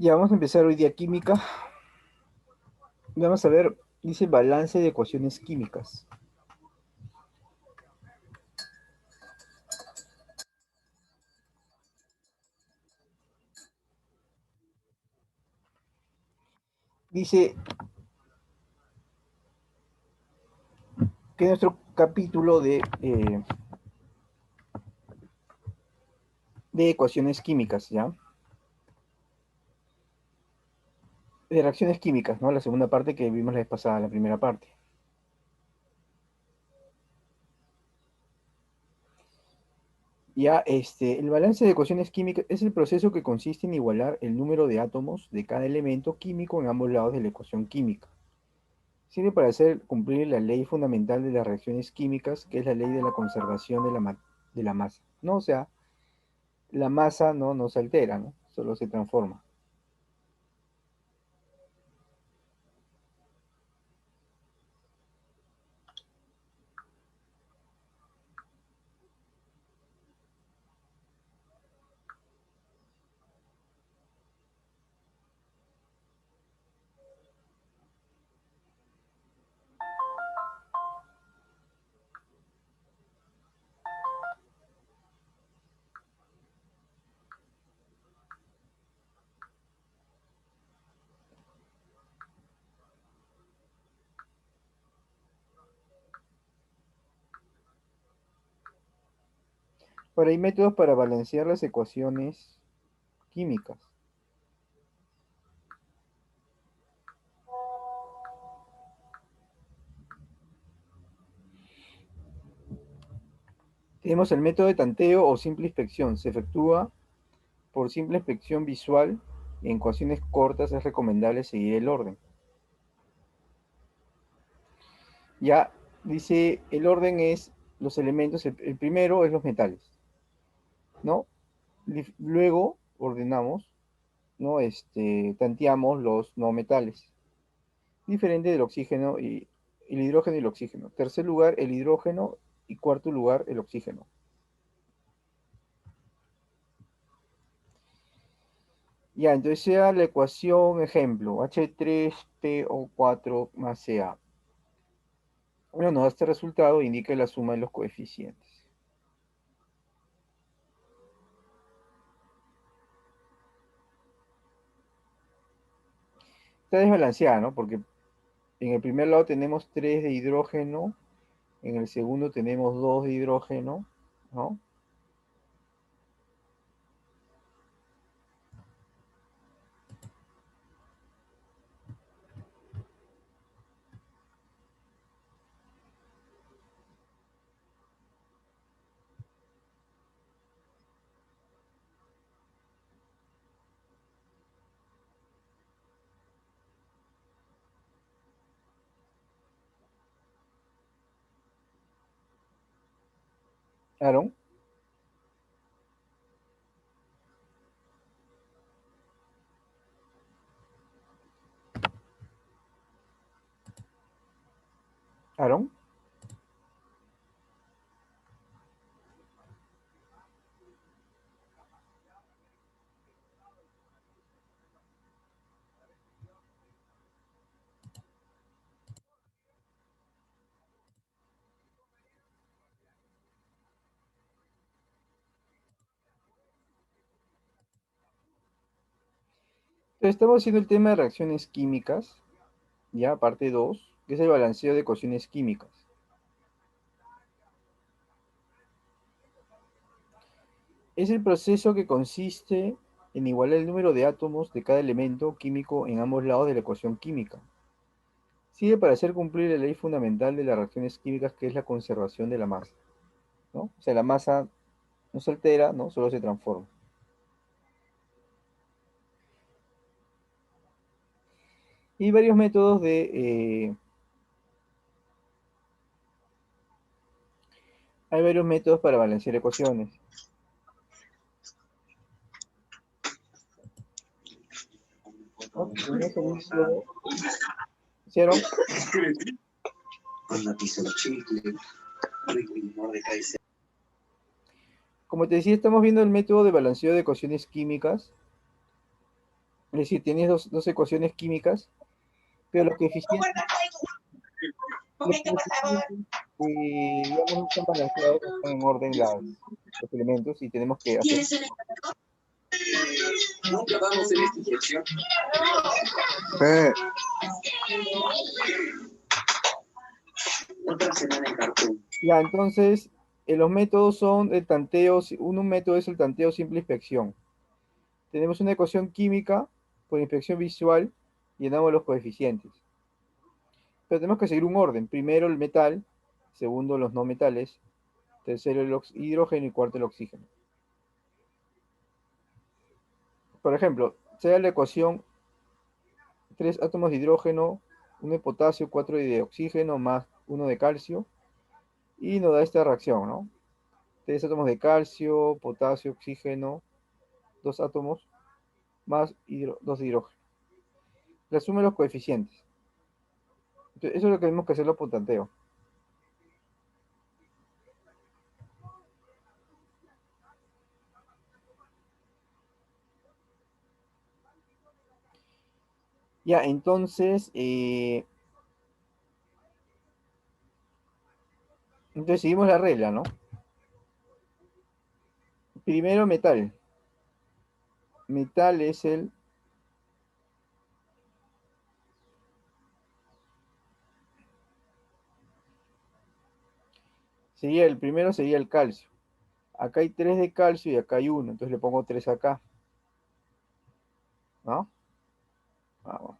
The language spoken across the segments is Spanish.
Ya vamos a empezar hoy día química. Vamos a ver, dice balance de ecuaciones químicas. Dice que nuestro capítulo de ecuaciones químicas, ¿ya? De reacciones químicas, ¿no? La segunda parte que vimos la vez pasada, la primera parte. Ya, el balance de ecuaciones químicas es el proceso que consiste en igualar el número de átomos de cada elemento químico en ambos lados de la ecuación química. Sirve para hacer cumplir la ley fundamental de las reacciones químicas, que es la ley de la conservación de la masa, ¿no? O sea, la masa no se altera, ¿no? Solo se transforma. Pero hay métodos para balancear las ecuaciones químicas. Tenemos el método de tanteo o simple inspección. Se efectúa por simple inspección visual. En ecuaciones cortas es recomendable seguir el orden. Ya dice, el orden es los elementos, el primero es los metales, ¿no? Luego ordenamos, ¿no? Tanteamos los no metales, diferente del oxígeno y el hidrógeno y el oxígeno. Tercer lugar, el hidrógeno y cuarto lugar, el oxígeno. Ya, entonces sea la ecuación, ejemplo, H3PO4 más Ca. Bueno, nos da este resultado, indica la suma de los coeficientes. Está desbalanceada, ¿no? Porque en el primer lado tenemos 3 de hidrógeno, en el segundo tenemos 2 de hidrógeno, ¿no? ¿Aaron? ¿Aaron? Entonces estamos haciendo el tema de reacciones químicas, ya, parte 2, que es el balanceo de ecuaciones químicas. Es el proceso que consiste en igualar el número de átomos de cada elemento químico en ambos lados de la ecuación química. Sirve para hacer cumplir la ley fundamental de las reacciones químicas, que es la conservación de la masa, ¿no? O sea, la masa no se altera, ¿no? Solo se transforma. Y varios métodos hay varios métodos para balancear ecuaciones. ¿No? Tenemos el método, ¿hicieron? Como te decía, estamos viendo el método de balanceo de ecuaciones químicas. Es decir, tienes dos ecuaciones químicas, pero los coeficientes, digamos, no están balanceados, no están en orden los elementos y tenemos que hacer. Nunca damos en esta inyección. Eh, Otra semana en cartón. Ya, entonces, los métodos son el tanteo, un método es el tanteo simple inspección. Tenemos una ecuación química por inspección visual, llenamos los coeficientes. Pero tenemos que seguir un orden. Primero el metal, segundo los no metales, tercero el hidrógeno y cuarto el oxígeno. Por ejemplo, sea la ecuación 3 átomos de hidrógeno, 1 de potasio, 4 de oxígeno, más 1 de calcio, y nos da esta reacción, ¿no? 3 átomos de calcio, potasio, oxígeno, 2 átomos, más 2 de hidrógeno. Resume los coeficientes. Entonces, eso es lo que tenemos que hacerlo por tanteo. Ya, entonces seguimos la regla, ¿no? Primero metal. Metal es el primero sería el calcio. Acá hay 3 de calcio y acá hay 1, entonces le pongo 3 acá, ¿no? Vamos.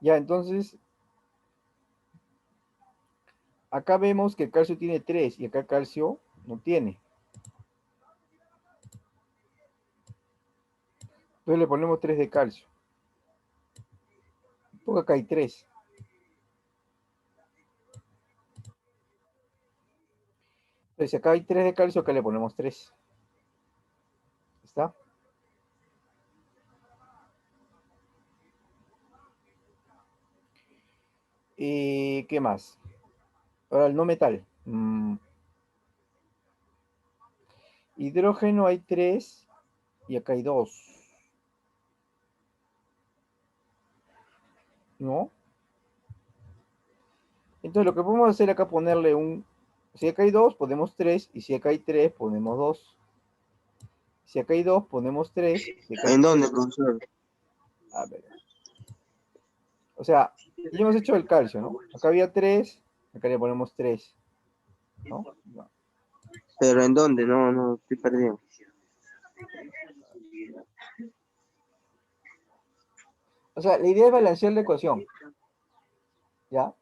Ya, entonces, acá vemos que el calcio tiene 3 y acá calcio no tiene. Entonces le ponemos 3 de calcio. Porque acá hay 3. Entonces, si acá hay 3 de calcio, acá le ponemos 3. ¿Está? ¿Y qué más? Ahora el no metal. Hidrógeno hay 3 y acá hay 2. ¿No? Entonces lo que podemos hacer acá ponerle si acá hay 2, ponemos 3, y si acá hay 3, ponemos 2. Si acá hay 2, ponemos 3. Si acá hay ¿En 3, dónde, profesor? a ver. O sea, ya hemos hecho el calcio, ¿no? Acá había 3, acá le ponemos 3, ¿no? No. ¿Pero en dónde? No, no, estoy perdido. O sea, la idea es balancear la ecuación, ¿ya?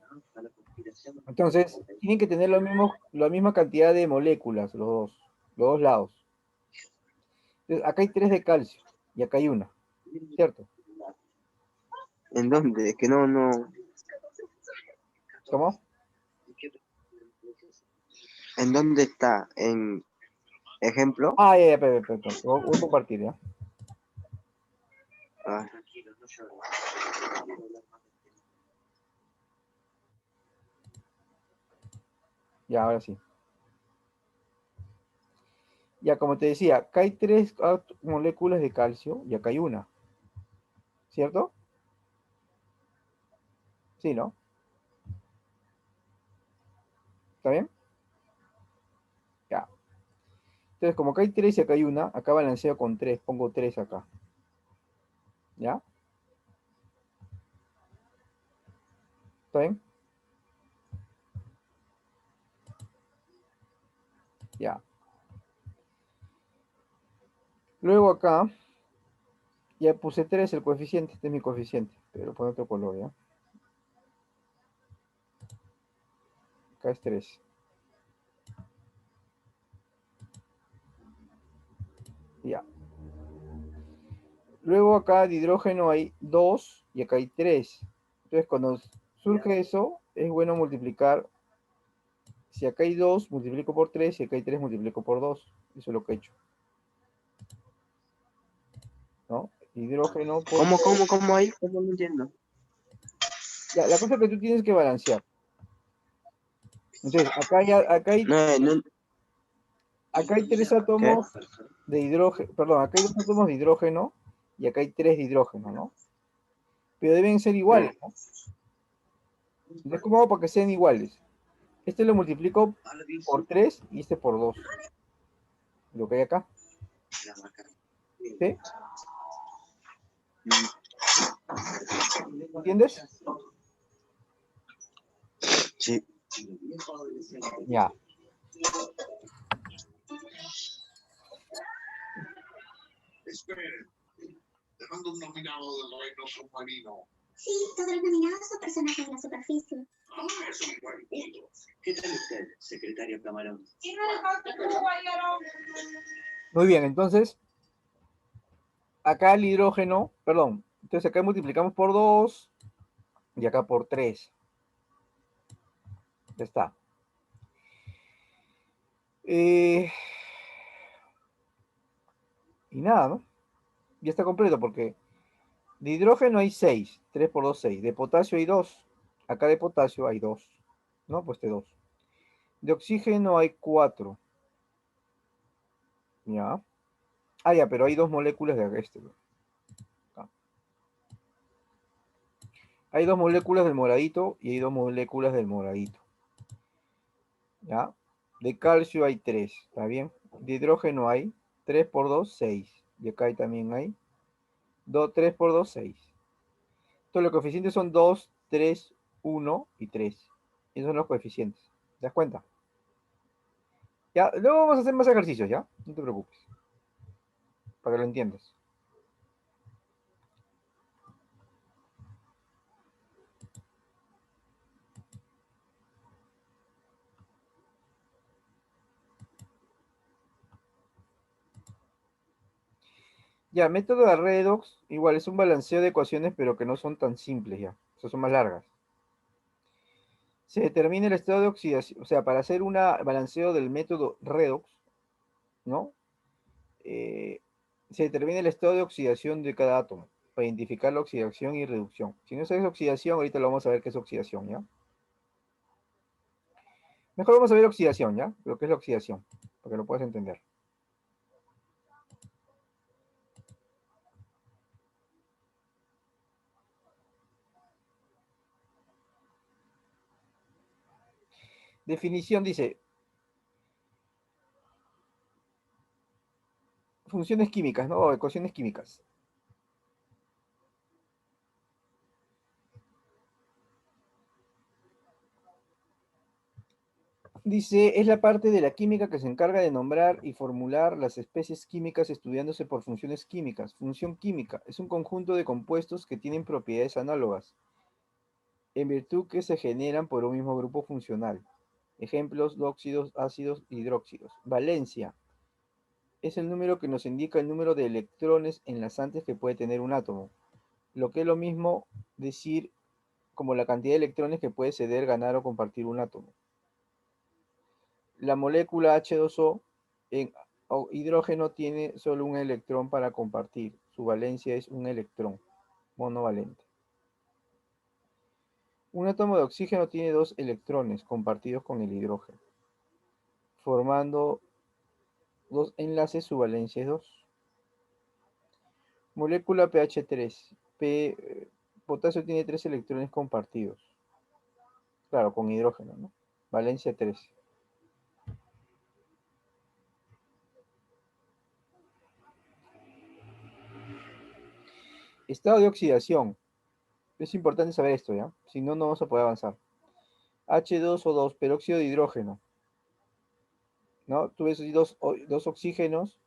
Entonces, tienen que tener la misma cantidad de moléculas, los dos lados. Entonces, acá hay 3 de calcio y acá hay una, ¿cierto? ¿En dónde? Es que no, no. ¿Cómo? ¿En dónde está? ¿En ejemplo? Ah, ya, perdón. Voy a compartir, ¿ya? Ah, Ya, ahora sí. Ya, como te decía, acá hay 3 moléculas de calcio y acá hay una, ¿cierto? Sí, ¿no? ¿Está bien? Ya. Entonces, como acá hay 3 y acá hay una, acá balanceo con 3, pongo 3 acá. ¿Ya? ¿Está bien? Ya. Luego acá Ya puse 3 el coeficiente, este es mi coeficiente, pero pone otro color, ¿ya? Acá es 3. Ya. Luego acá de hidrógeno hay 2 y acá hay 3. Entonces cuando surge eso, es bueno multiplicar. Si acá hay 2, multiplico por 3, si acá hay 3, multiplico por 2. Eso es lo que he hecho, ¿no? Hidrógeno por... ¿Cómo ahí? ¿Cómo no entiendo? Ya, la cosa es que tú tienes que balancear. Entonces, No, no, acá hay 3 ¿qué? átomos de hidrógeno, perdón, acá hay 2 átomos de hidrógeno y acá hay 3 de hidrógeno, ¿no? Pero deben ser iguales, ¿no? Entonces, ¿cómo hago para que sean iguales? Este lo multiplico por 3 y este por 2. Lo que hay acá. ¿Sí? ¿Entiendes? Sí. Ya. Esperen, dejando un nominado del reino submarino. Sí, todos los nominados son personajes en la superficie. Ah, es un buen punto. ¿Qué tal usted, secretario Camarón? Muy bien, entonces, acá el hidrógeno, perdón, entonces acá multiplicamos por 2 y acá por 3. Ya está. Y nada, ¿no? Ya está completo porque de hidrógeno hay 6, 3 por 2, 6. De potasio hay 2. Acá de potasio hay 2. ¿No? Pues de 2. De oxígeno hay 4. Ya. Ah, ya, pero hay 2 moléculas de este. Acá. Hay 2 moléculas del moradito y hay 2 moléculas del moradito. ¿Ya? De calcio hay 3. ¿Está bien? De hidrógeno hay 3 por 2, 6. Y acá también hay 3 por 2, 6. Entonces los coeficientes son 2, 3, 1 y 3. Esos son los coeficientes. ¿Te das cuenta? Ya, luego vamos a hacer más ejercicios, ¿ya? No te preocupes. Para que lo entiendas. Ya, método de redox, igual es un balanceo de ecuaciones, pero que no son tan simples ya. O sea, son más largas. Se determina el estado de oxidación, o sea, para hacer un balanceo del método redox, ¿no? Se determina el estado de oxidación de cada átomo, para identificar la oxidación y reducción. Si no sabes oxidación, ahorita lo vamos a ver qué es oxidación, ¿ya? Mejor vamos a ver oxidación, ¿ya? Pero ¿qué es la oxidación? Para que lo puedas entender. Definición dice, funciones químicas, ¿no? O ecuaciones químicas. Dice, es la parte de la química que se encarga de nombrar y formular las especies químicas estudiándose por funciones químicas. Función química es un conjunto de compuestos que tienen propiedades análogas, en virtud que se generan por un mismo grupo funcional. Ejemplos, óxidos, ácidos, hidróxidos. Valencia es el número que nos indica el número de electrones enlazantes que puede tener un átomo, lo que es lo mismo decir como la cantidad de electrones que puede ceder, ganar o compartir un átomo. La molécula H2O en hidrógeno tiene solo un electrón para compartir. Su valencia es un electrón monovalente. Un átomo de oxígeno tiene 2 electrones compartidos con el hidrógeno, formando 2 enlaces, su valencia es 2. Molécula pH 3. Potasio tiene 3 electrones compartidos. Claro, con hidrógeno, ¿no? Valencia 3. Estado de oxidación. Es importante saber esto, ¿ya? Si no, no vamos a poder avanzar. H2O2, peróxido de hidrógeno. ¿No? Tú ves dos oxígenos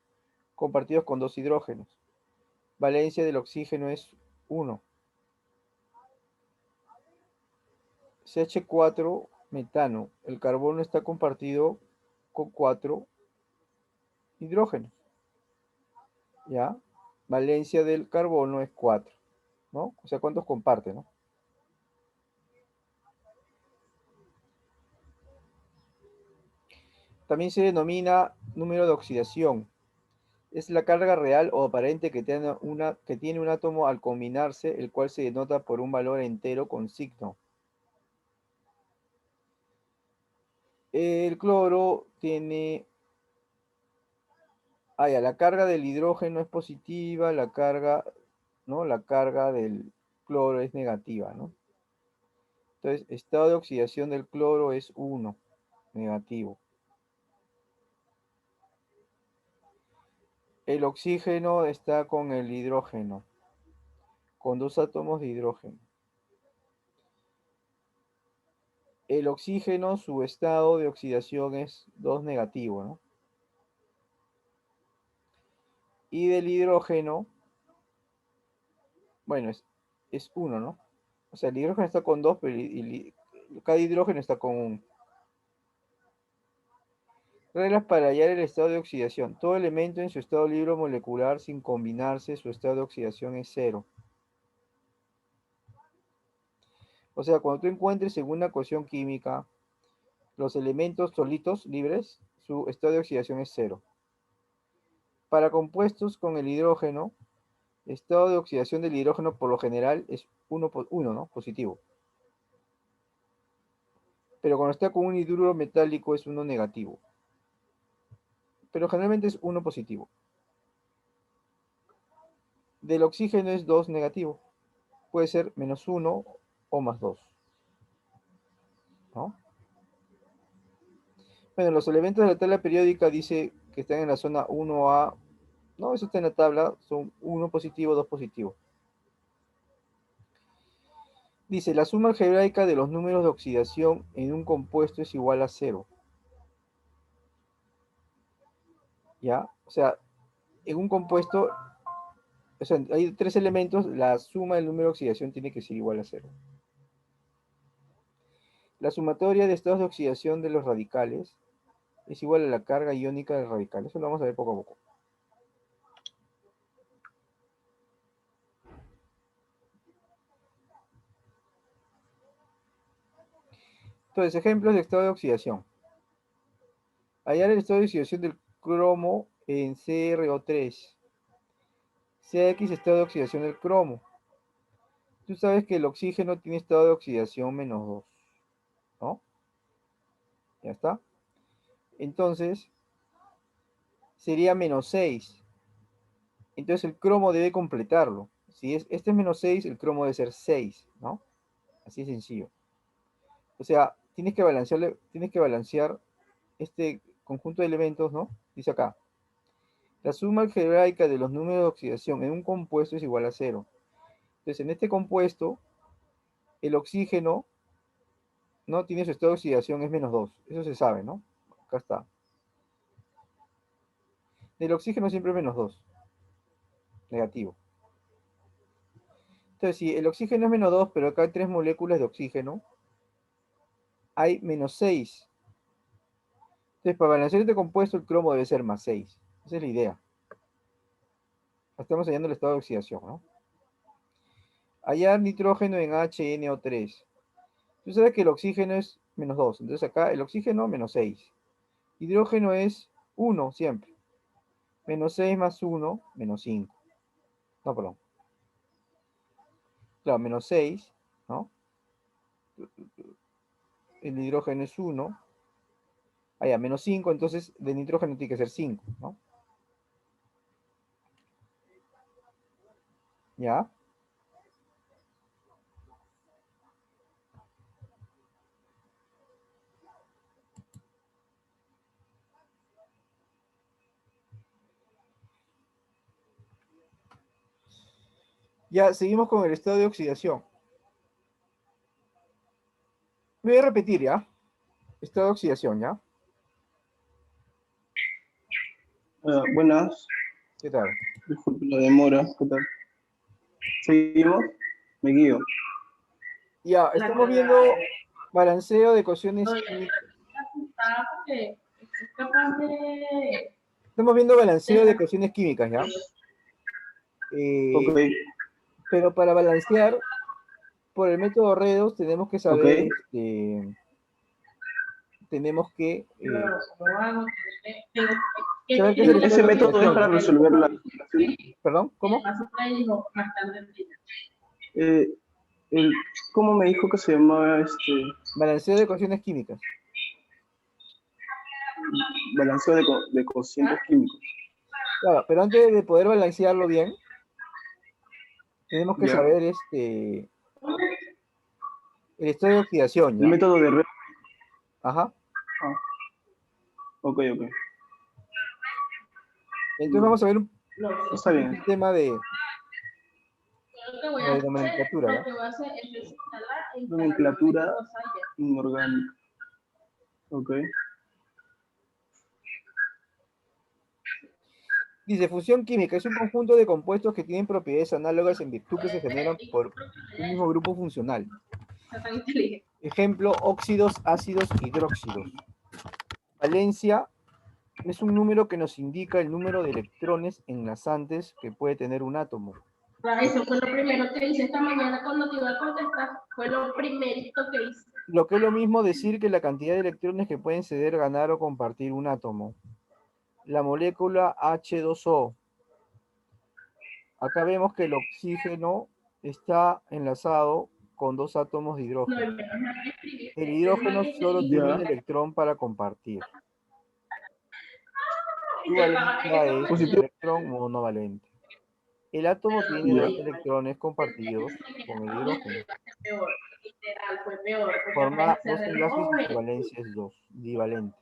compartidos con 2 hidrógenos. Valencia del oxígeno es 1. CH4, metano. El carbono está compartido con 4 hidrógenos. ¿Ya? Valencia del carbono es 4, ¿no? O sea, ¿cuántos comparte, no? También se denomina número de oxidación. Es la carga real o aparente que tiene un átomo al combinarse, el cual se denota por un valor entero con signo. El cloro tiene... ya, la carga del hidrógeno es positiva, la carga, ¿no? La carga del cloro es negativa, ¿no? Entonces, estado de oxidación del cloro es 1, negativo. El oxígeno está con el hidrógeno, con 2 átomos de hidrógeno. El oxígeno, su estado de oxidación es 2 negativo, ¿no? Y del hidrógeno, bueno, es 1, ¿no? O sea, el hidrógeno está con 2, pero cada hidrógeno está con 1. Reglas para hallar el estado de oxidación. Todo elemento en su estado libre molecular sin combinarse, su estado de oxidación es 0. O sea, cuando tú encuentres en una ecuación química los elementos solitos, libres, su estado de oxidación es 0. Para compuestos con el hidrógeno, estado de oxidación del hidrógeno por lo general es 1, ¿no? Positivo. Pero cuando está con un hidruro metálico es 1 negativo. Pero generalmente es 1 positivo. Del oxígeno es 2 negativo. Puede ser -1 o +2. ¿No? Bueno, los elementos de la tabla periódica dice que están en la zona 1A. No, eso está en la tabla. Son 1 positivo, 2 positivo. Dice, la suma algebraica de los números de oxidación en un compuesto es igual a 0. ¿Ya? O sea, en un compuesto, o sea, hay 3 elementos, la suma del número de oxidación tiene que ser igual a 0. La sumatoria de estados de oxidación de los radicales es igual a la carga iónica del radical. Eso lo vamos a ver poco a poco. Entonces, ejemplos de estado de oxidación. Hallar el estado de oxidación del cromo en CrO3. CX, estado de oxidación del cromo. Tú sabes que el oxígeno tiene estado de oxidación -2, ¿no? Ya está. Entonces, sería -6. Entonces el cromo debe completarlo. Si este es -6, el cromo debe ser 6, ¿no? Así de sencillo. O sea, tienes que balancear este conjunto de elementos, ¿no? Dice acá. La suma algebraica de los números de oxidación en un compuesto es igual a 0. Entonces, en este compuesto, el oxígeno, ¿no? Tiene su estado de oxidación es -2. Eso se sabe, ¿no? Acá está. Del oxígeno siempre es -2. Negativo. Entonces, si el oxígeno es -2, pero acá hay 3 moléculas de oxígeno, hay -6. Entonces, para balancear este compuesto, el cromo debe ser +6. Esa es la idea. Estamos hallando el estado de oxidación, ¿no? Hallar nitrógeno en HNO3. Tú sabes que el oxígeno es -2. Entonces acá el oxígeno -6. Hidrógeno es 1 siempre. -6 más 1, -5. No, perdón. Claro, -6, ¿no? El hidrógeno es 1. Ya, -5, entonces de nitrógeno tiene que ser 5, ¿no? ¿Ya? Ya, seguimos con el estado de oxidación. Voy a repetir, ¿ya? Estado de oxidación, ¿ya? Buenas, ¿Qué tal? disculpe la demora, ¿qué tal? Seguimos. Me guío. Ya, estamos viendo balanceo de ecuaciones químicas. Estamos viendo balanceo de ecuaciones químicas, ¿ya? Ok. Pero para balancear, por el método Redos, tenemos que saber, Ok. tenemos que saber qué es el Ese estado de método es oxidación, para ¿no? resolver la ecuación. ¿Perdón? ¿Cómo? Eh, ¿Cómo me dijo que se llamaba Balanceo de ecuaciones químicas. balanceo de cocientes químicos? Claro, pero antes de poder balancearlo bien, tenemos que ¿Ya? saber el estado de oxidación, El ¿ya? método de Redos. Ajá. Ah, ok, ok. Entonces vamos a ver un Está bien. tema de nomenclatura, ¿ya? Nomenclatura inorgánica. Ok. Dice, fusión química es un conjunto de compuestos que tienen propiedades análogas en virtud que se generan por un mismo grupo funcional. Ejemplo, óxidos, ácidos, hidróxidos. Valencia es un número que nos indica el número de electrones enlazantes que puede tener un átomo. Eso fue lo primero que hice esta mañana cuando te iba a contestar. Fue lo primerito que hice. Lo que es lo mismo decir que la cantidad de electrones que pueden ceder, ganar o compartir un átomo. La molécula H2O. Acá vemos que el oxígeno está enlazado con 2 átomos de hidrógeno. El hidrógeno solo tiene un Ya. electrón para compartir. Su valencia es un Positivo. electrón monovalente. El átomo tiene Ya. 2 electrones compartidos con el hidrógeno. Fue peor. Forma 2 enlaces y su valencia es 2, divalente.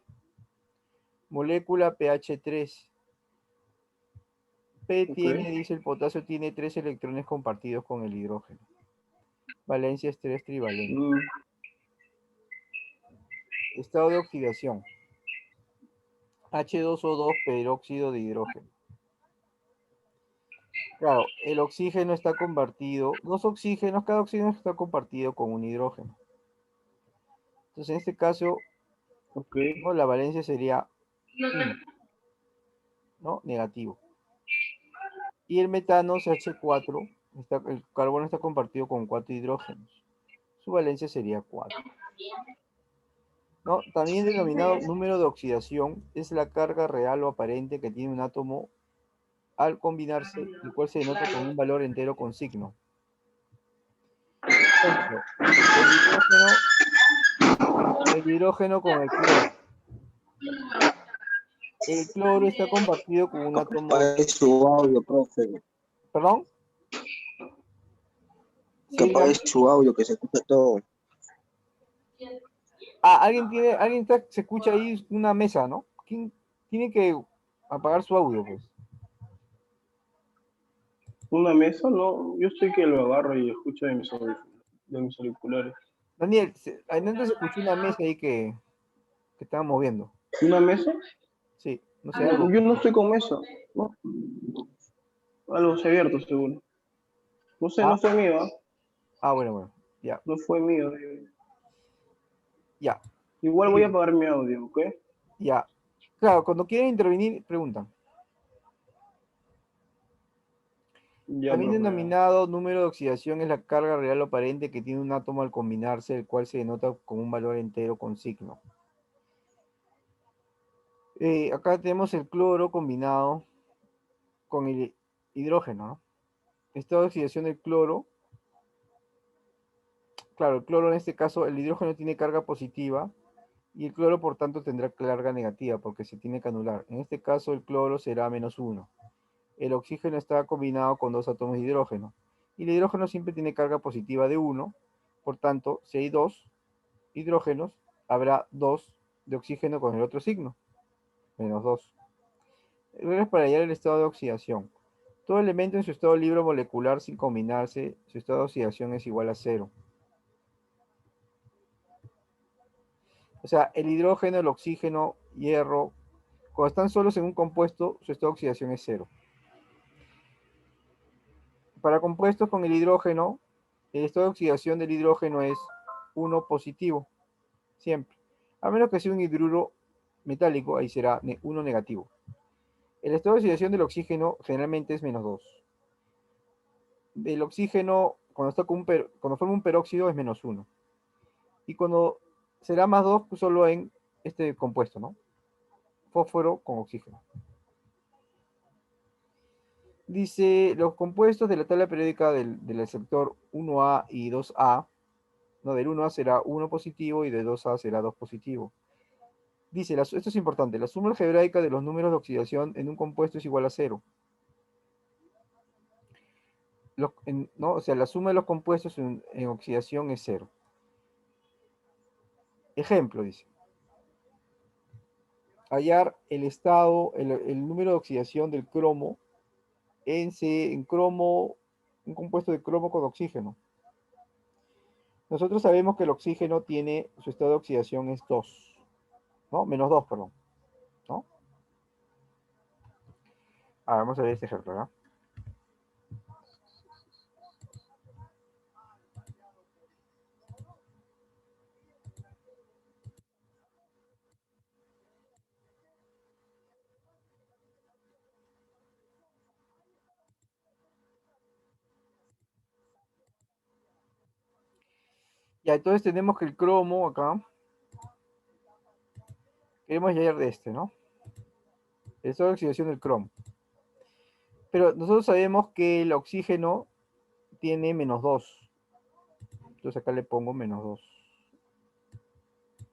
Molécula pH 3. P tiene, dice el potasio, tiene 3 electrones compartidos con el hidrógeno. Valencia es 3 trivalente. Estado de oxidación. H2O2 peróxido de hidrógeno. Claro, el oxígeno está compartido, 2 oxígenos, cada oxígeno está compartido con un hidrógeno. Entonces, en este caso, ¿no? La valencia sería 1, ¿no? Negativo. Y el metano, CH4, el carbono está compartido con 4 hidrógenos. Su valencia sería 4. ¿No? También denominado número de oxidación, es la carga real o aparente que tiene un átomo al combinarse, el cual se denota con un valor entero con signo. Ejemplo, el hidrógeno con el cloro. El cloro está compartido con un átomo. Apague su audio, profe. ¿Perdón? Que Sí, apague su audio, que se escucha todo. se escucha ahí una mesa, ¿no? ¿Quién tiene que apagar su audio, pues? ¿Una mesa? No, yo estoy que lo agarro y escucho de mis auriculares. Daniel, antes se escuchó una mesa ahí que estaban moviendo. ¿Una mesa? Sí, no sé, algo. Yo no estoy con mesa. No. Algo se ha abierto, seguro. No sé, no fue mío. Bueno, ya. No fue mío. Ya. Igual voy a apagar mi audio, ¿ok? Ya. Claro, cuando quieren intervenir, preguntan. Ya, También profe. denominado número de oxidación es la carga real o aparente que tiene un átomo al combinarse, el cual se denota con un valor entero con signo. Acá tenemos el cloro combinado con el hidrógeno, ¿no? Estado de oxidación del cloro. Claro, el cloro en este caso, el hidrógeno tiene carga positiva y el cloro por tanto tendrá carga negativa porque se tiene que anular. En este caso el cloro será -1. El oxígeno está combinado con 2 átomos de hidrógeno. Y el hidrógeno siempre tiene carga positiva de 1. Por tanto, si hay 2 hidrógenos, habrá 2 de oxígeno con el otro signo. -2. Reglas para hallar el estado de oxidación. Todo elemento en su estado libre molecular sin combinarse, su estado de oxidación es igual a 0. O sea, el hidrógeno, el oxígeno, hierro, cuando están solos en un compuesto, su estado de oxidación es 0. Para compuestos con el hidrógeno, el estado de oxidación del hidrógeno es 1 positivo, siempre. A menos que sea un hidruro metálico, ahí será 1 negativo. El estado de oxidación del oxígeno generalmente es -2. Del oxígeno, cuando forma un peróxido, es -1. Y cuando será +2, pues solo en este compuesto, ¿no? Fósforo con oxígeno. Dice, los compuestos de la tabla periódica del sector 1A y 2A, no, del 1A será 1 positivo y de 2A será 2 positivo. Dice, esto es importante, la suma algebraica de los números de oxidación en un compuesto es igual a 0. ¿No? O sea, la suma de los compuestos en oxidación es 0. Ejemplo, dice. Hallar el estado, el número de oxidación del cromo en cromo, un compuesto de cromo con oxígeno. Nosotros sabemos que el oxígeno tiene, su estado de oxidación es 2, ¿no? -2, perdón, ¿no? Ahora vamos a ver este ejemplo, ¿no? Ya, entonces tenemos que el cromo acá, queremos hallar de este, ¿no? El estado de oxidación del cromo. Pero nosotros sabemos que el oxígeno tiene -2. Entonces acá le pongo -2.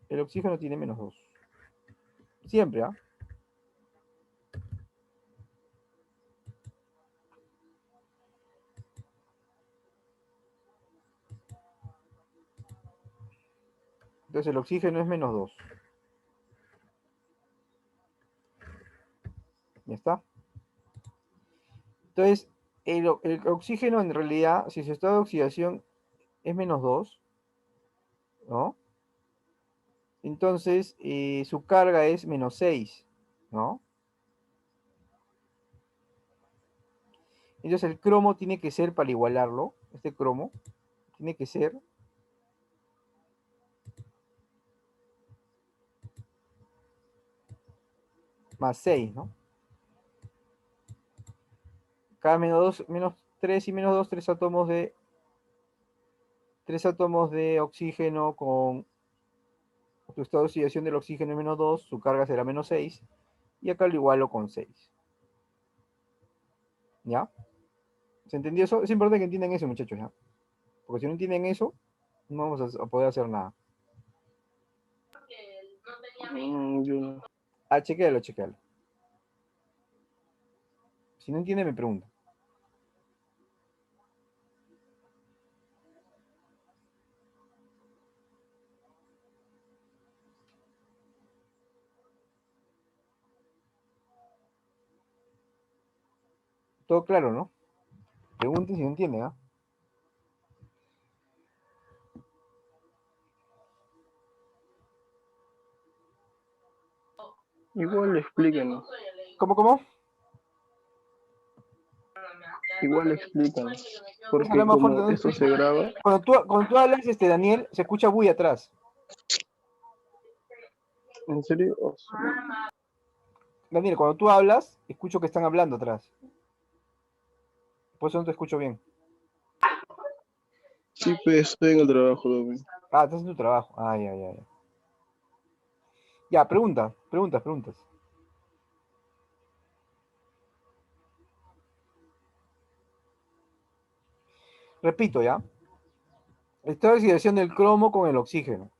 El oxígeno tiene -2. Siempre, ¿ah? Entonces el oxígeno es -2. ¿Ya está? Entonces, el oxígeno en realidad, si su estado de oxidación es -2, ¿no? Entonces, su carga es -6, ¿no? Entonces el cromo tiene que ser, para igualarlo, este cromo, tiene que ser +6, ¿no? Cada -3 y -2, 3 átomos de oxígeno con su estado de oxidación del oxígeno es -2, su carga será -6, y acá lo igualo con 6. ¿Ya? ¿Se entendió eso? Es importante que entiendan eso, muchachos, ¿ya? Porque si no entienden eso, no vamos a poder hacer nada. Yo no. Ah, chequéalo, chequéalo. Si no entiende, me pregunta. Todo claro, ¿no? Pregunten si no entienden, ¿ah? Igual explíquenos. ¿Cómo? Igual explícanos. Porque Habla más fuerte, como ¿no? eso se graba, Cuando tú hablas, Daniel, se escucha bulla atrás. ¿en serio? Daniel, cuando tú hablas, escucho que están hablando atrás. Por eso no te escucho bien. Sí, pues estoy en el trabajo, Domi. Ah, estás en tu trabajo. Ah, ya. Ya, preguntas. Repito, ¿ya? Esta oxidación del cromo con el oxígeno.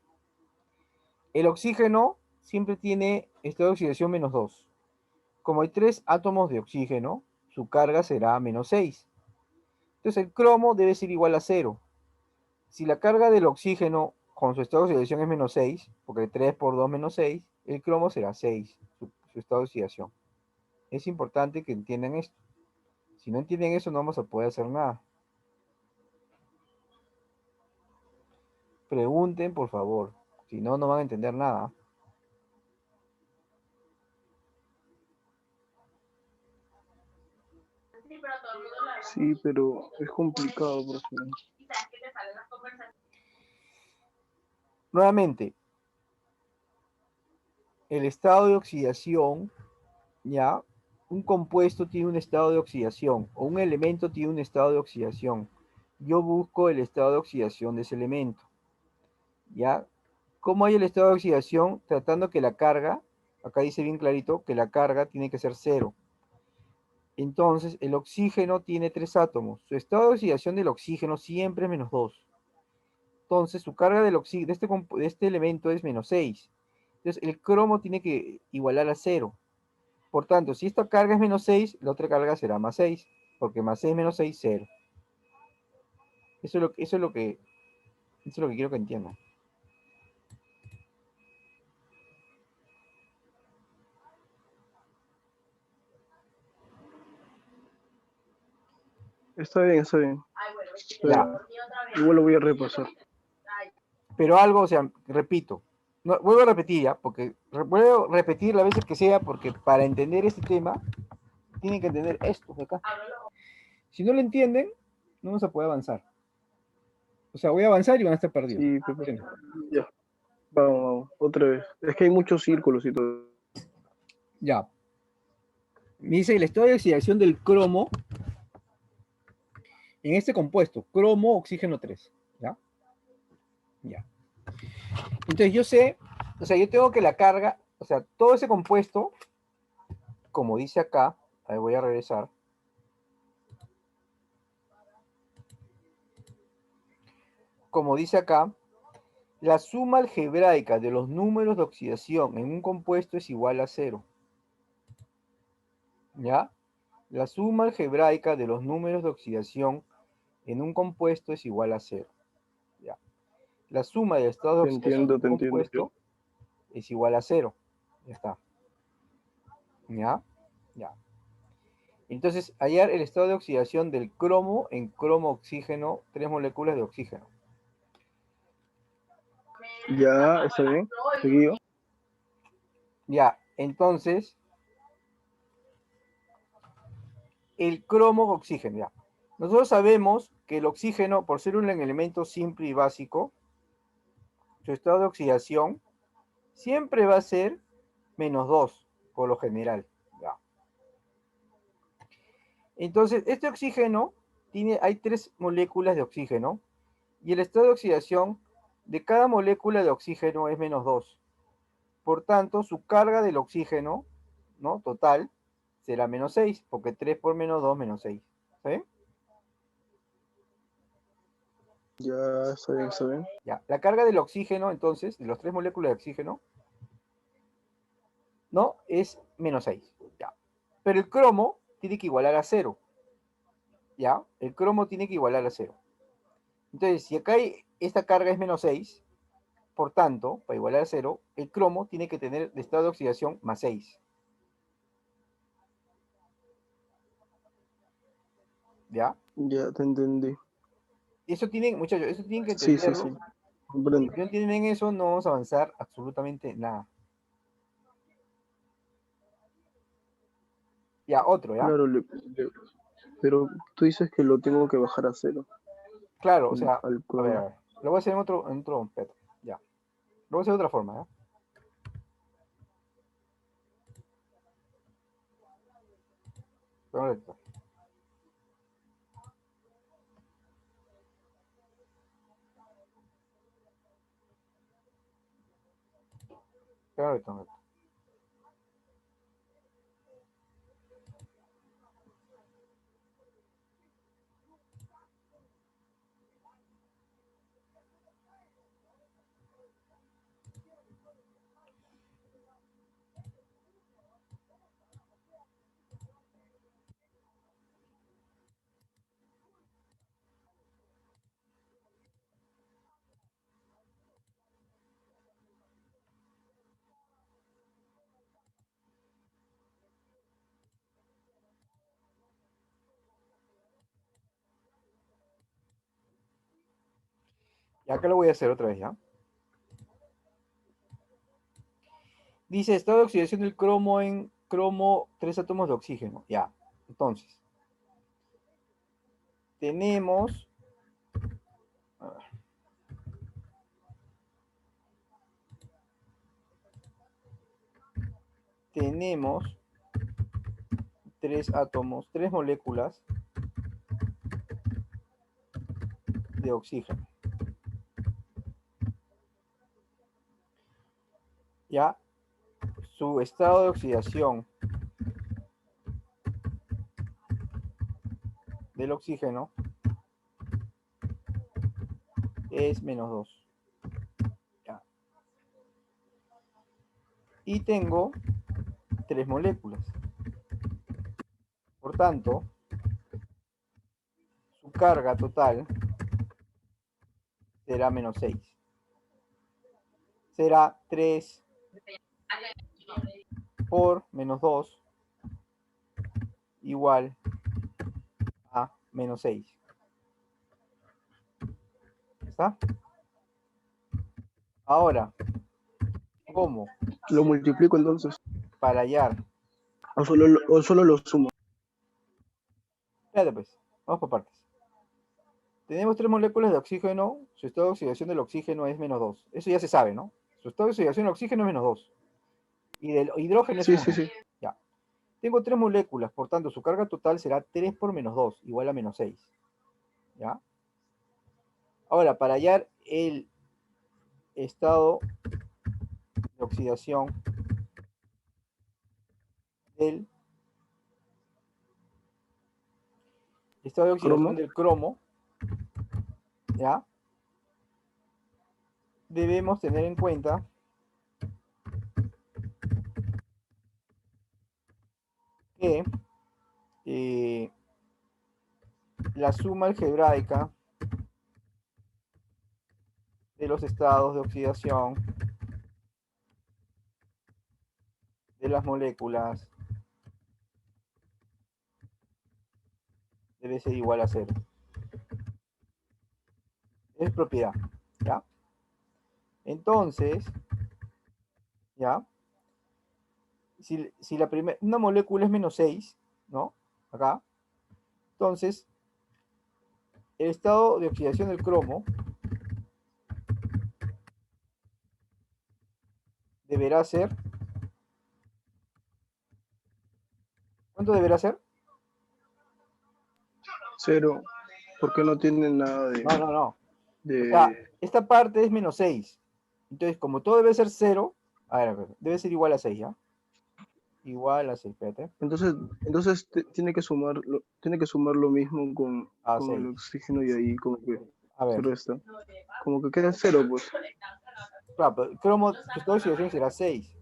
El oxígeno siempre tiene estado de oxidación -2. Como hay 3 átomos de oxígeno, su carga será -6. Entonces el cromo debe ser igual a 0. Si la carga del oxígeno con su estado de oxidación es -6, porque 3 por 2 -6, el cromo será 6, su estado de oxidación. Es importante que entiendan esto. Si no entienden eso, no vamos a poder hacer nada. Pregunten, por favor. Si no, no van a entender nada. Sí, pero todo el mundo lo habla. Sí, pero es complicado, profesor. Y sabes que te salen las conversaciones. Nuevamente, el estado de oxidación, ya, un compuesto tiene un estado de oxidación o un elemento tiene un estado de oxidación. Yo busco el estado de oxidación de ese elemento, ya. ¿Cómo hay el estado de oxidación? Tratando que la carga, acá dice bien clarito, que la carga tiene que ser cero. Entonces, el oxígeno tiene 3 átomos. Su estado de oxidación del oxígeno siempre es -2. Entonces, su carga de este elemento es -6. Entonces, el cromo tiene que igualar a 0. Por tanto, si esta carga es -6, la otra carga será +6, porque +6 menos 6, 0. Eso es lo que quiero que entiendan. Está bien, está bien. Ay, bueno, Ya. dormí otra vez. Igual lo voy a repasar. Ay, Pero algo, o sea, repito, no, vuelvo a repetir ya, porque vuelvo a repetir las veces que sea, porque para entender este tema, tienen que entender esto de acá. háblalo. Si no lo entienden, no vamos a poder avanzar. O sea, voy a avanzar y van a estar perdidos. Sí, Pepe. Ya. Vamos, vamos. Otra vez. Es que hay muchos círculos y todo. Ya. Me dice el estado de oxidación del cromo en este compuesto, cromo, oxígeno 3. ¿Ya? Ya. Entonces yo sé, o sea, yo tengo que la carga, o sea, todo ese compuesto, como dice acá, ahí voy a regresar. Como dice acá, la suma algebraica de los números de oxidación en un compuesto es igual a 0. ¿Ya? La suma algebraica de los números de oxidación en un compuesto es igual a 0. ¿Ya? La suma de estados de Te oxidación de entiendo, un te entiendo. compuesto es igual a 0. Ya está. ¿Ya? Ya. Entonces, hallar el estado de oxidación del cromo en cromo-oxígeno, 3 moléculas de oxígeno. Ya, está bien. Seguido. Ya, entonces, el cromo-oxígeno, ya. Nosotros sabemos que el oxígeno, por ser un elemento simple y básico, su estado de oxidación siempre va a ser -2, por lo general. ¿Ya? Entonces, este oxígeno, hay 3 moléculas de oxígeno, y el estado de oxidación de cada molécula de oxígeno es -2. Por tanto, su carga del oxígeno, ¿no? Total, será -6, porque 3 por -2, -6. ¿Está bien? Ya, está bien, está bien. Ya. La carga del oxígeno, entonces, de las 3 moléculas de oxígeno, ¿no? Es -6. Ya. Pero el cromo tiene que igualar a 0. ¿Ya? El cromo tiene que igualar a 0. Entonces, si acá esta carga es -6, por tanto, para igualar a 0, el cromo tiene que tener de estado de oxidación +6. ¿Ya? Ya, te entendí. Eso tienen, muchachos, eso tienen que Sí, sí, entenderlo. sí. Comprendo. Si no entienden eso, no vamos a avanzar absolutamente nada. Ya, otro, ¿ya? Claro, pero tú dices que lo tengo que bajar a 0. Claro, o sea, Al a ver, cromo. lo voy a hacer en otro método, ya. Lo voy a hacer de otra forma, ¿ya? Correcto. Correcto. Y acá lo voy a hacer otra vez, ¿ya? Dice, estado de oxidación del cromo en cromo, 3 átomos de oxígeno. Ya, entonces, tenemos tenemos tres átomos, tres moléculas de oxígeno. ¿Ya? Su estado de oxidación del oxígeno es -2. ¿Ya? Y tengo tres moléculas. Por tanto, su carga total será -6. Será 3 por -2 igual a -6. ¿Está? Ahora, ¿cómo? Lo multiplico entonces. Para hallar. O solo lo sumo. Espérate pues, vamos por partes. Tenemos tres moléculas de oxígeno, su estado de oxidación del oxígeno es -2. Eso ya se sabe, ¿no? Su estado de oxidación del oxígeno es -2. Y del hidrógeno es Sí, 1. sí, sí. Ya. Tengo tres moléculas, por tanto, su carga total será 3 por -2, igual a -6. ¿Ya? Ahora, para hallar el estado de oxidación del Cromo. del cromo, ¿ya? Debemos tener en cuenta que la suma algebraica de los estados de oxidación de las moléculas debe ser igual a 0. Es propiedad, ¿ya? Entonces, ¿ya? Si una molécula es -6, ¿no? Acá. Entonces, el estado de oxidación del cromo deberá ser... ¿Cuánto deberá ser? 0. Porque no tiene nada de... No, no, no. O de... sea, esta parte es -6. Entonces, como todo debe ser 0, a ver, debe ser igual a 6, ¿ya? Igual a 6, espérate. Entonces tiene que sumar lo mismo con el 6. oxígeno y ahí como que A se ver. resta. Como que queda 0, pues. Claro, pero el cromo, su estado de oxidación será 6.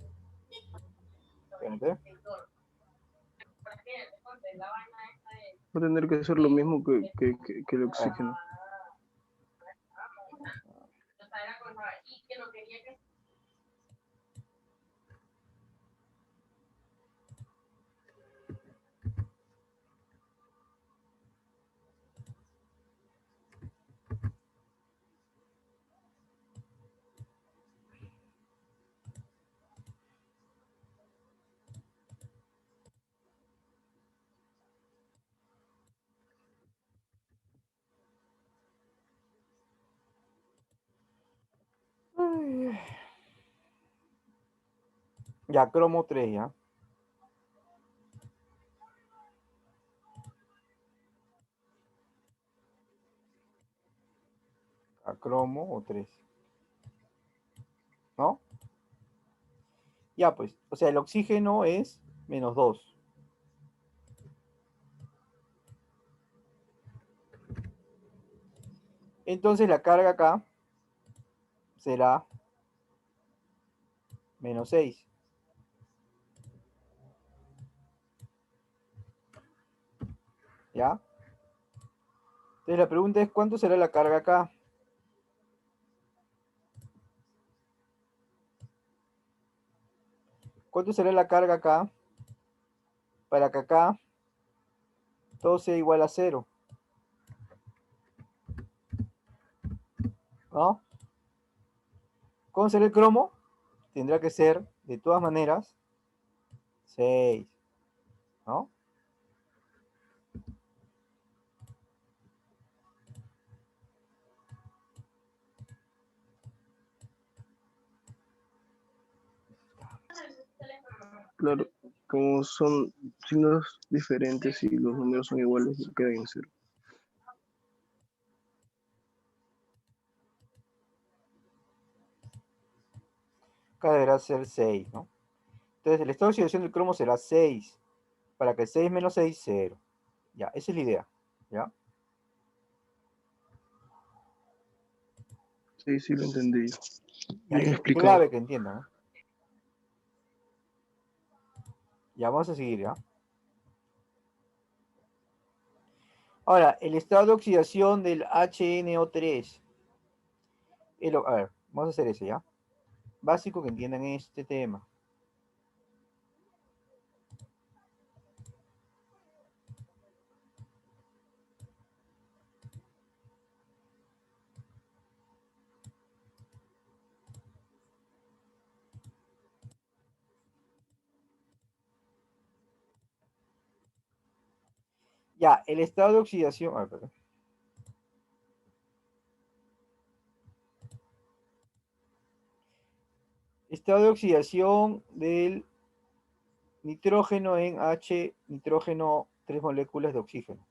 Espérate. Va a tener que ser lo mismo que el oxígeno. Ya, cromo 3, ¿ya? A cromo o 3. ¿No? Ya, pues. O sea, el oxígeno es -2. Entonces la carga acá será -6. ¿Ya? Entonces la pregunta es, ¿cuánto será la carga acá? ¿Cuánto será la carga acá? Para que acá todo sea igual a 0. ¿No? ¿Cómo será el cromo? Tendrá que ser, de todas maneras, 6. ¿No? como son signos diferentes y los números son iguales, quedan en cero. Acá deberá ser 6, ¿no? Entonces el estado de oxidación del cromo será 6. Para que 6 menos 6, 0. Ya, esa es la idea. ¿Ya? Sí, sí, lo entendí. Ya, Bien es explicado. clave que entiendan, ¿no? Ya, vamos a seguir, ¿ya? Ahora, el estado de oxidación del HNO3. A ver, vamos a hacer eso, ¿ya? Básico que entiendan este tema. Ya, el estado de oxidación. A ver, perdón. Estado de oxidación del nitrógeno en H, nitrógeno, 3 moléculas de oxígeno.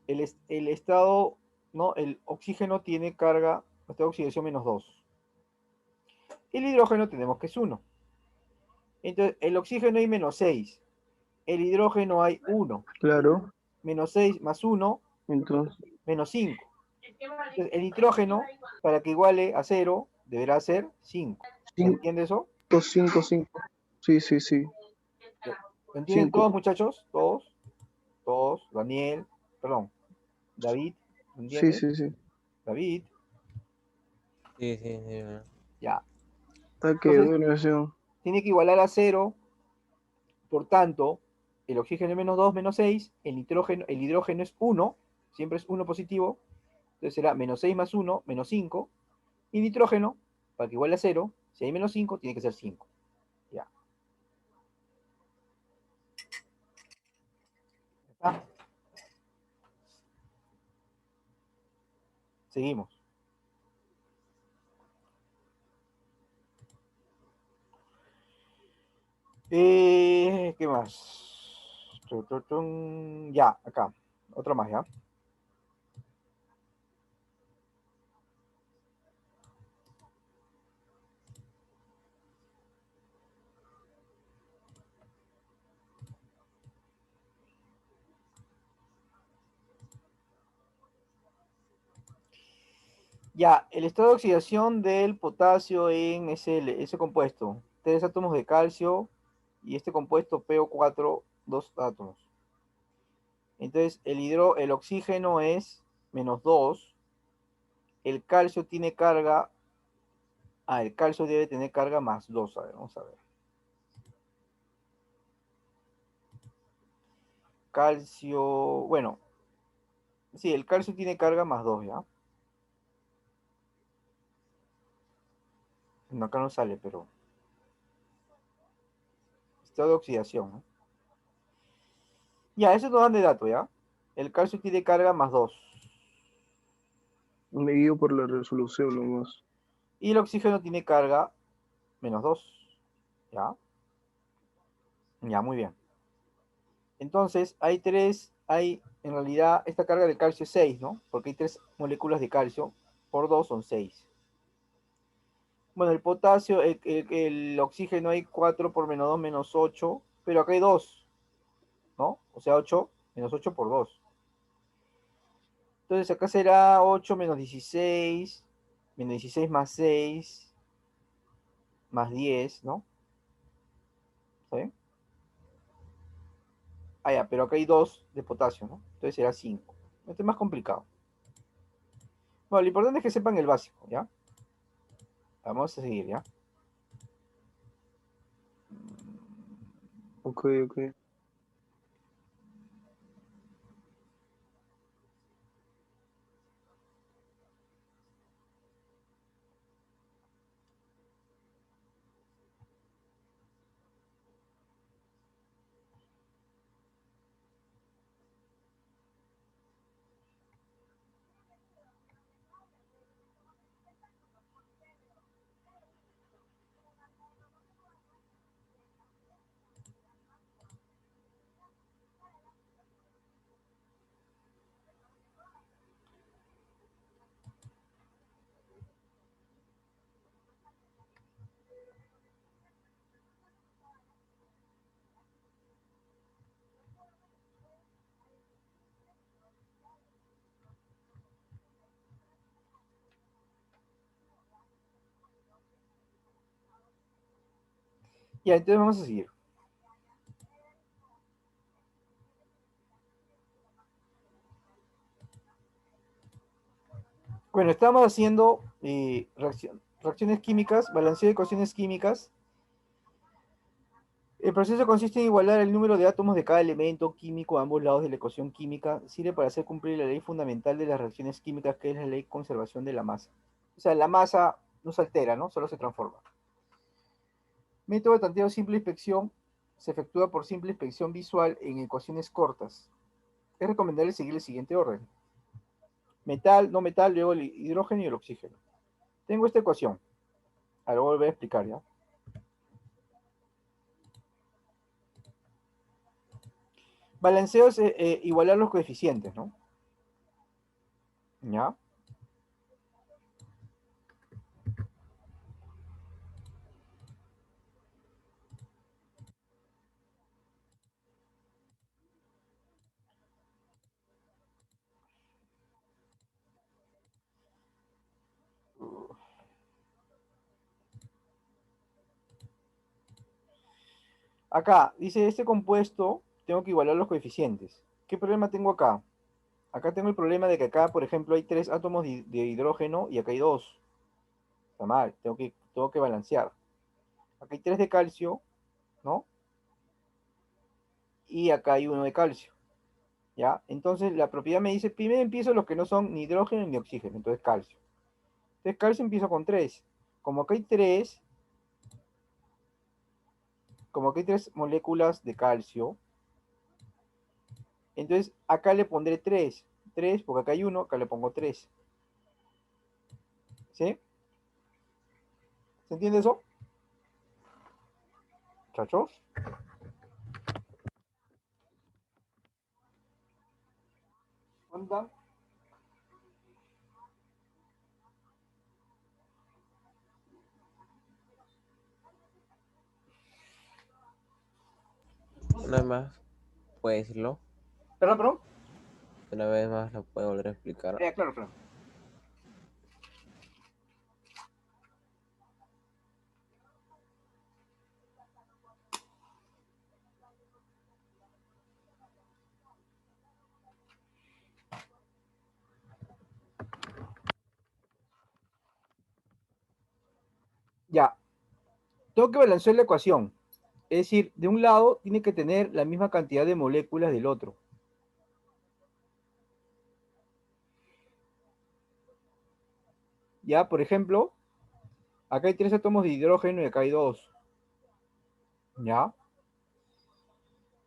El estado, ¿no? El oxígeno tiene carga, estado de oxidación -2. El hidrógeno tenemos que es 1. Entonces, el oxígeno hay -6. El hidrógeno hay 1. Claro, -6 más 1, entonces, -5. Entonces, el nitrógeno, para que iguale a 0, deberá ser 5. ¿Se 5, entiende eso? 5, 5. Sí, sí, sí. ¿Lo entienden todos, 5. muchachos? ¿Todos? Todos. Daniel, perdón. David, ¿lo Sí, entiendes? sí, sí. David, Sí, sí, sí, bueno. ya. Ataque de Entonces, organización. tiene que igualar a 0. Por tanto, el oxígeno es -2, -6. El hidrógeno es 1. Siempre es 1 positivo. Entonces será -6 más 1, -5. Y nitrógeno, para que iguale a 0, si hay -5, tiene que ser 5. Ya. ¿Está? Seguimos. ¿Qué más? Ya, acá. Otro más, ¿ya? Ya, el estado de oxidación del potasio en ese compuesto. 3 átomos de calcio y este compuesto PO4, 2 átomos. Entonces, el oxígeno es -2. El calcio tiene carga. El calcio debe tener carga +2. A ver, vamos a ver. Calcio, bueno, sí, el calcio tiene carga +2, ¿ya? No, acá no sale, pero estado de oxidación, ¿no? Ya, eso nos dan de dato, ¿ya? El calcio tiene carga +2. Me guío por la resolución nomás. Y el oxígeno tiene carga -2. ¿Ya? Ya, muy bien. Entonces, en realidad, esta carga de calcio es 6, ¿no? Porque hay 3 moléculas de calcio, por 2 son 6. Bueno, el potasio, el oxígeno hay 4 por -2, -8, pero acá hay 2, ¿no? O sea, 8, -8 por 2. Entonces acá será 8 menos 16, menos 16 más 6, más 10, ¿no? ¿Está bien? Ya, pero acá hay 2 de potasio, ¿no? Entonces será 5. Este es más complicado. Bueno, lo importante es que sepan el básico, ¿ya? Vamos a seguir, ¿ya? Ok, ok. Ya, entonces vamos a seguir. Bueno, estamos haciendo reacciones químicas, balanceo de ecuaciones químicas. El proceso consiste en igualar el número de átomos de cada elemento químico a ambos lados de la ecuación química. Sirve para hacer cumplir la ley fundamental de las reacciones químicas, que es la ley de conservación de la masa. O sea, la masa no se altera, ¿no? Solo se transforma. Método de tanteo simple inspección se efectúa por simple inspección visual en ecuaciones cortas. Es recomendable seguir el siguiente orden: metal, no metal, luego el hidrógeno y el oxígeno. Tengo esta ecuación. Ahora voy a volver a explicar, ¿ya? Balanceo es igualar los coeficientes, ¿no? ¿Ya? Acá, dice, este compuesto, tengo que igualar los coeficientes. ¿Qué problema tengo acá? Acá tengo el problema de que acá, por ejemplo, hay 3 átomos de hidrógeno y acá hay 2. Está mal, tengo que balancear. Acá hay 3 de calcio, ¿no? Y acá hay 1 de calcio, ¿ya? Entonces la propiedad me dice, primero empiezo los que no son ni hidrógeno ni oxígeno, entonces calcio. Entonces calcio empiezo con 3. Como acá hay 3, como acá hay 3 moléculas de calcio, entonces acá le pondré 3. 3, porque acá hay 1, acá le pongo 3. ¿Sí? ¿Se entiende eso, muchachos? ¿Cuánta? Una vez más, ¿puede decirlo? Perdón, perdón. Una vez más lo puede volver a explicar. Claro, claro. Ya, tengo que balancear la ecuación. Es decir, de un lado tiene que tener la misma cantidad de moléculas del otro. Ya, por ejemplo, acá hay 3 átomos de hidrógeno y acá hay 2. Ya.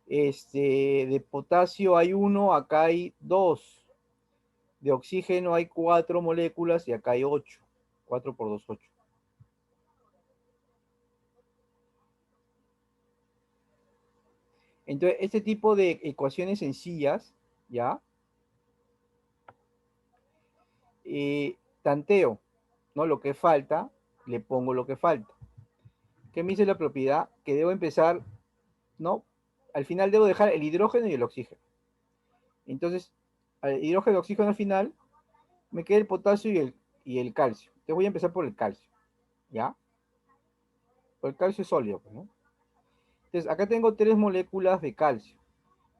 De potasio hay 1, acá hay 2. De oxígeno hay 4 moléculas y acá hay 8. 4 por 2, 8. Entonces, este tipo de ecuaciones sencillas, ¿ya? Tanteo, ¿no? Lo que falta, le pongo lo que falta. ¿Qué me dice la propiedad? Que debo empezar, ¿no? Al final debo dejar el hidrógeno y el oxígeno. Entonces, al hidrógeno y oxígeno al final, me queda el potasio y el calcio. Entonces voy a empezar por el calcio, ¿ya? Por el calcio es sólido, pues, ¿no? Entonces, acá tengo 3 moléculas de calcio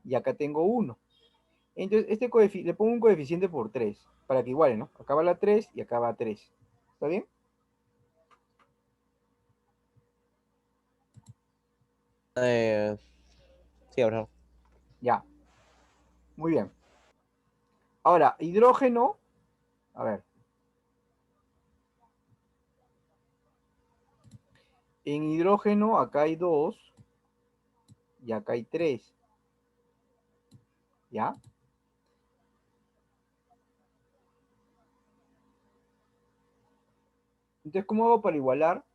y acá tengo 1. Entonces, le pongo un coeficiente por 3 para que iguale, ¿no? Acá va la 3 y acá va 3. ¿Está bien? Eh, sí, Abraham. Ya, muy bien. Ahora, hidrógeno, a ver. En hidrógeno acá hay 2 y acá hay 3. ¿Ya? Entonces, ¿cómo hago para igualar?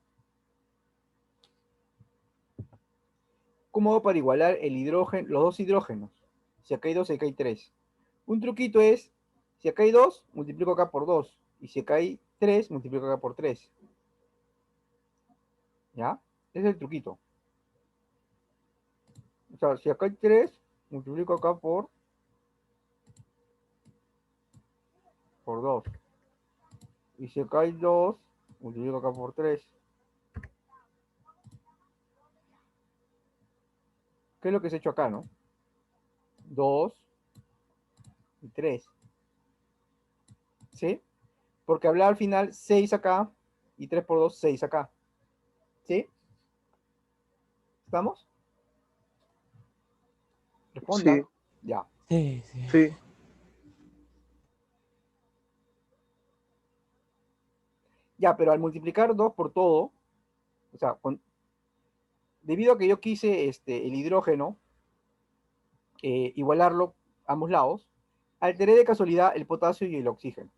¿Cómo hago para igualar el hidrógeno, los dos hidrógenos? Si acá hay 2, acá hay 3. Un truquito es, si acá hay 2, multiplico acá por 2. Y si acá hay 3, multiplico acá por 3. ¿Ya? Ese es el truquito. O sea, si acá hay 3, multiplico acá por 2. Y si acá hay 2, multiplico acá por 3. ¿Qué es lo que se ha hecho acá, no? 2 y 3. ¿Sí? Porque hablar al final 6 acá y 3 por 2, 6 acá. ¿Sí? ¿Estamos? Respondan. Sí, Ya. Sí, sí. sí. Ya, pero al multiplicar 2 por todo, o sea, debido a que yo quise el hidrógeno, igualarlo a ambos lados, alteré de casualidad el potasio y el oxígeno.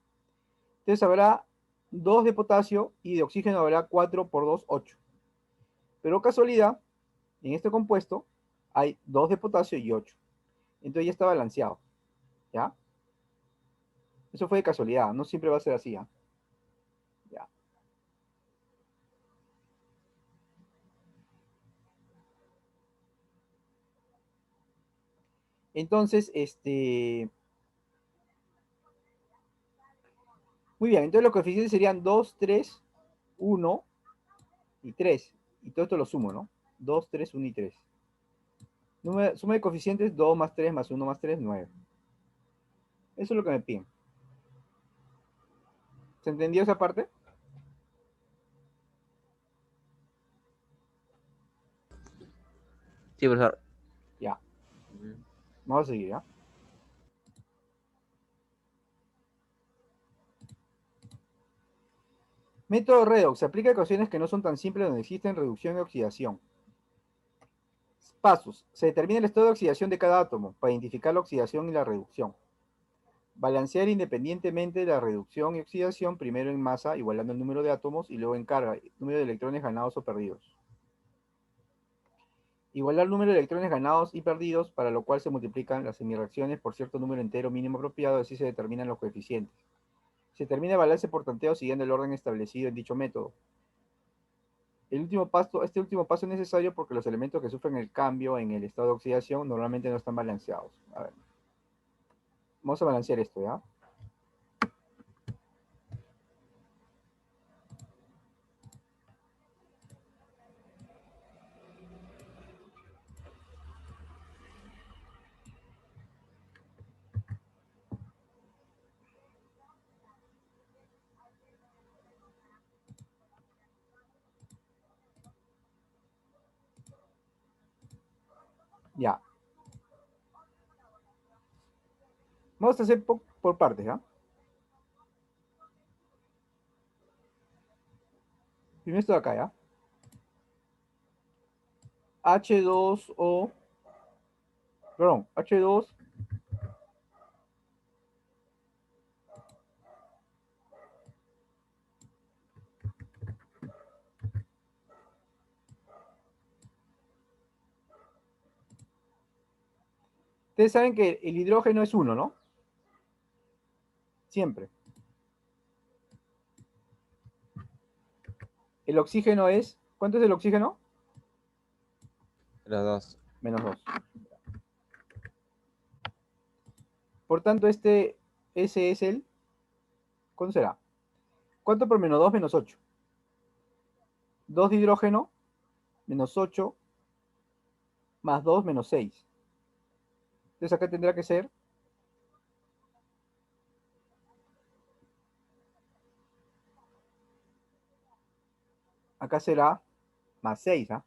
Entonces habrá 2 de potasio y de oxígeno habrá 4 por 2, 8. Pero casualidad, en este compuesto hay 2 de potasio y 8. Entonces ya está balanceado. ¿Ya? Eso fue de casualidad, no siempre va a ser así. ¿Ah? Ya. Entonces, muy bien, entonces los coeficientes serían 2, 3, 1 y 3. Y todo esto lo sumo, ¿no? 2, 3, 1 y 3. Suma de coeficientes 2 más 3 más 1 más 3, 9. Eso es lo que me piden. ¿Se entendió esa parte? Sí, profesor. Ya. Vamos a seguir, ¿ya? Método redox. Se aplica a ecuaciones que no son tan simples donde existen reducción y oxidación. Pasos. Se determina el estado de oxidación de cada átomo para identificar la oxidación y la reducción. Balancear independientemente la reducción y oxidación, primero en masa, igualando el número de átomos, y luego en carga, número de electrones ganados o perdidos. Igualar el número de electrones ganados y perdidos, para lo cual se multiplican las semireacciones por cierto número entero mínimo apropiado, así se determinan los coeficientes. Se termina el balance por tanteo siguiendo el orden establecido en dicho método. Este último paso es necesario porque los elementos que sufren el cambio en el estado de oxidación normalmente no están balanceados. A ver. Vamos a balancear esto, ¿ya? Ya. Vamos a hacer por partes, ¿ya? Primero esto de acá, ¿ya? H2O, perdón, H2, ustedes saben que el hidrógeno es 1, ¿no? Siempre. El oxígeno es, ¿cuánto es el oxígeno? Los dos. Menos 2. Por tanto, ese es el, ¿cuánto será? 4 por menos 2, menos 8. 2 de hidrógeno, menos 8, más 2, menos 6. Entonces acá tendrá que ser, acá será más 6, ¿ah?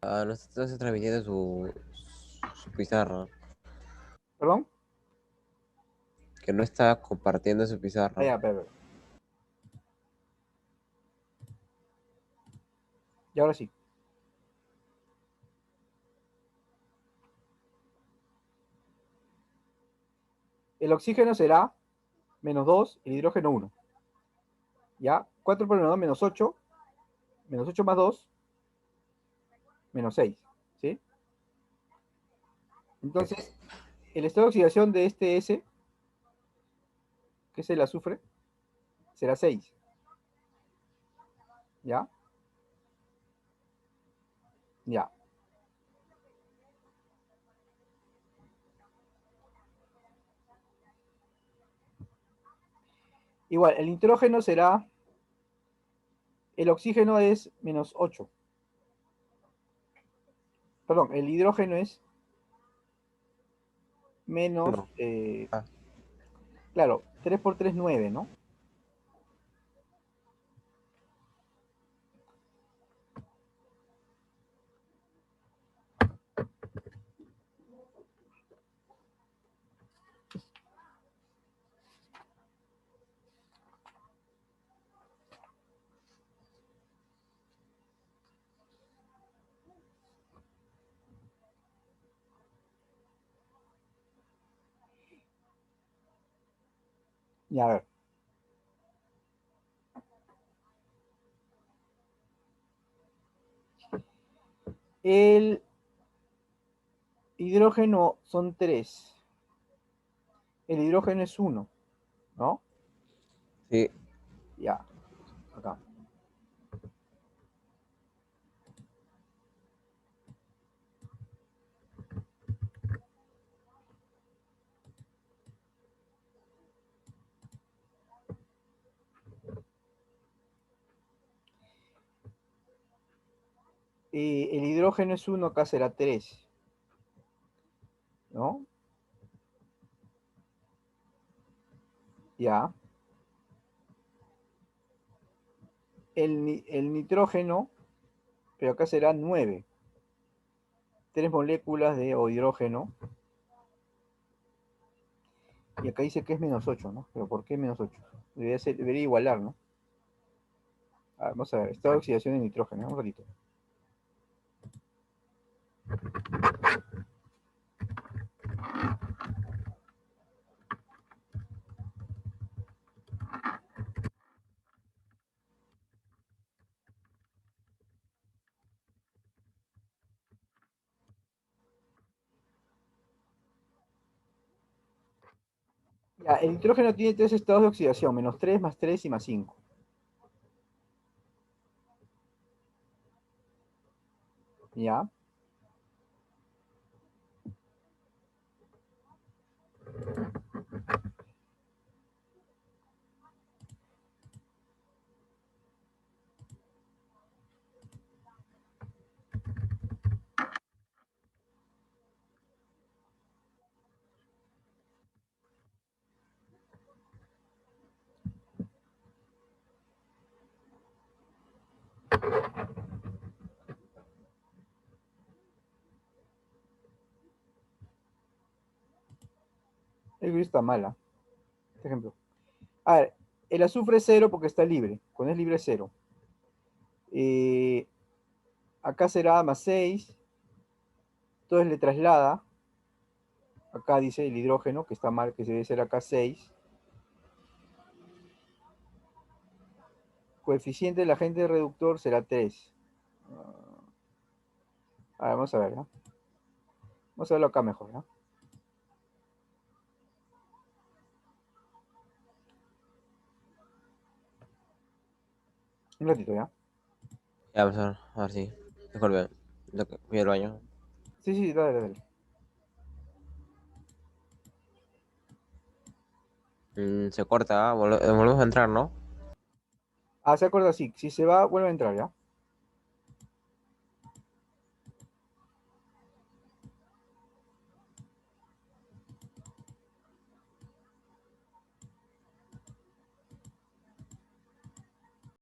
Ah, no está transmitiendo su pizarra. ¿Perdón? Que no está compartiendo su pizarra. Ya, espera. Y ahora sí. El oxígeno será menos 2, el hidrógeno 1. ¿Ya? 4 por menos 2, menos 8. Menos 8 más 2, menos 6. ¿Sí? Entonces, el estado de oxidación de este S, que es el azufre, será 6. ¿Ya? Ya. Igual, el nitrógeno será, el oxígeno es menos 8. Perdón, el hidrógeno es menos, Uno. Ah, claro, 3 por 3, 9, ¿no? Ya, a ver. El hidrógeno son 3. El hidrógeno es 1, ¿no? sí. Ya, acá. El hidrógeno es 1, acá será 3, ¿no? Ya. El nitrógeno, pero acá será 9. 3 moléculas de hidrógeno. Y acá dice que es menos 8, ¿no? Pero ¿por qué menos 8? Debería igualar, ¿no? A ver, vamos a ver. Estado de oxidación de nitrógeno, un ratito. Ya, el nitrógeno tiene 3 estados de oxidación, menos 3, más 3 y más 5. ¿Ya? El gris está mala. Este ejemplo. A ver, el azufre es 0 porque está libre. Cuando es libre es 0. Acá será más 6. Entonces le traslada. Acá dice el hidrógeno, que está mal, que debe ser acá 6. Coeficiente del agente reductor será 3. A ver, vamos a ver, ¿no? Vamos a verlo acá mejor, ¿no? Un ratito, ¿ya? Ya, vamos a ver si. Disculpe. Voy al baño. Sí, sí, dale, dale. Se corta, ¿ah? Volvemos a entrar, ¿no? Ah, se acuerda, sí. Si se va, vuelve a entrar, ¿ya?